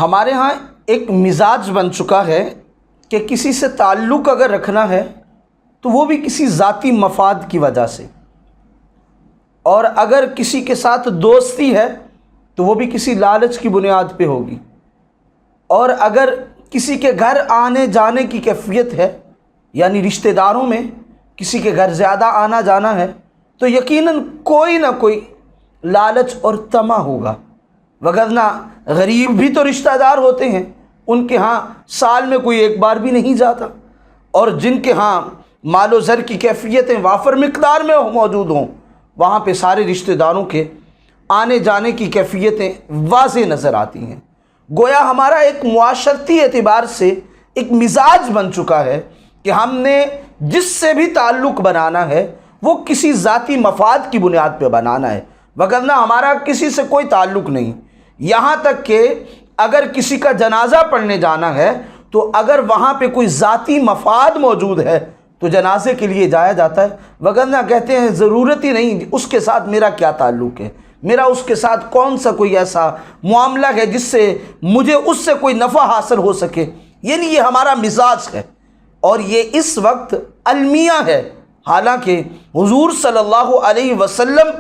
ہمارے ہاں ایک مزاج بن چکا ہے کہ کسی سے تعلق اگر رکھنا ہے تو وہ بھی کسی ذاتی مفاد کی وجہ سے، اور اگر کسی کے ساتھ دوستی ہے تو وہ بھی کسی لالچ کی بنیاد پہ ہوگی، اور اگر کسی کے گھر آنے جانے کی کیفیت ہے، یعنی رشتہ داروں میں کسی کے گھر زیادہ آنا جانا ہے، تو یقیناً کوئی نہ کوئی لالچ اور طمع ہوگا، وگرنہ غریب بھی تو رشتہ دار ہوتے ہیں، ان کے ہاں سال میں کوئی ایک بار بھی نہیں جاتا، اور جن کے ہاں مال و زر کی کیفیتیں وافر مقدار میں موجود ہوں وہاں پہ سارے رشتہ داروں کے آنے جانے کی کیفیتیں واضح نظر آتی ہیں۔ گویا ہمارا ایک معاشرتی اعتبار سے ایک مزاج بن چکا ہے کہ ہم نے جس سے بھی تعلق بنانا ہے وہ کسی ذاتی مفاد کی بنیاد پہ بنانا ہے، وگرنہ ہمارا کسی سے کوئی تعلق نہیں۔ یہاں تک کہ اگر کسی کا جنازہ پڑھنے جانا ہے تو اگر وہاں پہ کوئی ذاتی مفاد موجود ہے تو جنازے کے لیے جایا جاتا ہے، وگرنہ کہتے ہیں ضرورت ہی نہیں، اس کے ساتھ میرا کیا تعلق ہے، میرا اس کے ساتھ کون سا کوئی ایسا معاملہ ہے جس سے مجھے اس سے کوئی نفع حاصل ہو سکے۔ یعنی یہ ہمارا مزاج ہے، اور یہ اس وقت المیہ ہے، حالانکہ حضور صلی اللہ علیہ وسلم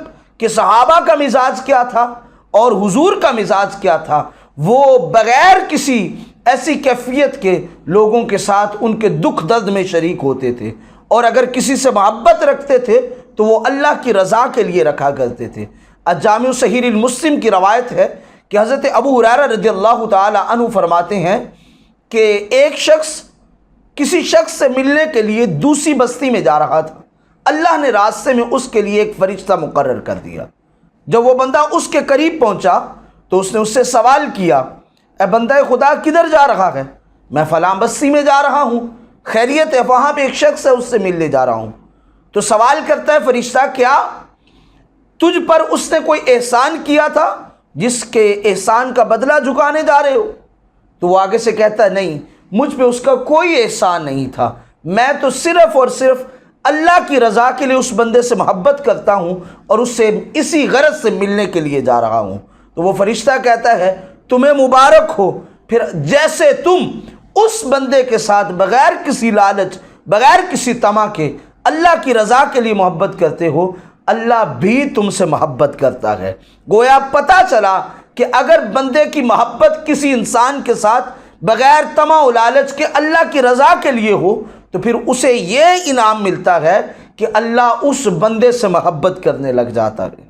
کے صحابہ کا مزاج کیا تھا اور حضور کا مزاج کیا تھا؟ وہ بغیر کسی ایسی کیفیت کے لوگوں کے ساتھ ان کے دکھ درد میں شریک ہوتے تھے، اور اگر کسی سے محبت رکھتے تھے تو وہ اللہ کی رضا کے لیے رکھا کرتے تھے۔ الجامع صحیح المسلم کی روایت ہے کہ حضرت ابو ہریرہ رضی اللہ تعالی عنہ فرماتے ہیں کہ ایک شخص کسی شخص سے ملنے کے لیے دوسری بستی میں جا رہا تھا، اللہ نے راستے میں اس کے لیے ایک فرشتہ مقرر کر دیا۔ جب وہ بندہ اس کے قریب پہنچا تو اس نے اس سے سوال کیا، اے بندہ خدا کدھر جا رہا ہے؟ میں فلاں بستی میں جا رہا ہوں، خیریت ہے؟ وہاں پہ ایک شخص ہے، اس سے ملنے جا رہا ہوں۔ تو سوال کرتا ہے فرشتہ، کیا تجھ پر اس نے کوئی احسان کیا تھا جس کے احسان کا بدلہ چکانے جا رہے ہو؟ تو وہ آگے سے کہتا ہے، نہیں، مجھ پہ اس کا کوئی احسان نہیں تھا، میں تو صرف اور صرف اللہ کی رضا کے لیے اس بندے سے محبت کرتا ہوں اور اس سے اسی غرض سے ملنے کے لیے جا رہا ہوں۔ تو وہ فرشتہ کہتا ہے، تمہیں مبارک ہو، پھر جیسے تم اس بندے کے ساتھ بغیر کسی لالچ بغیر کسی طمع کے اللہ کی رضا کے لیے محبت کرتے ہو، اللہ بھی تم سے محبت کرتا ہے۔ گویا پتہ چلا کہ اگر بندے کی محبت کسی انسان کے ساتھ بغیر طمع و لالچ کے اللہ کی رضا کے لیے ہو تو پھر اسے یہ انعام ملتا ہے کہ اللہ اس بندے سے محبت کرنے لگ جاتا ہے۔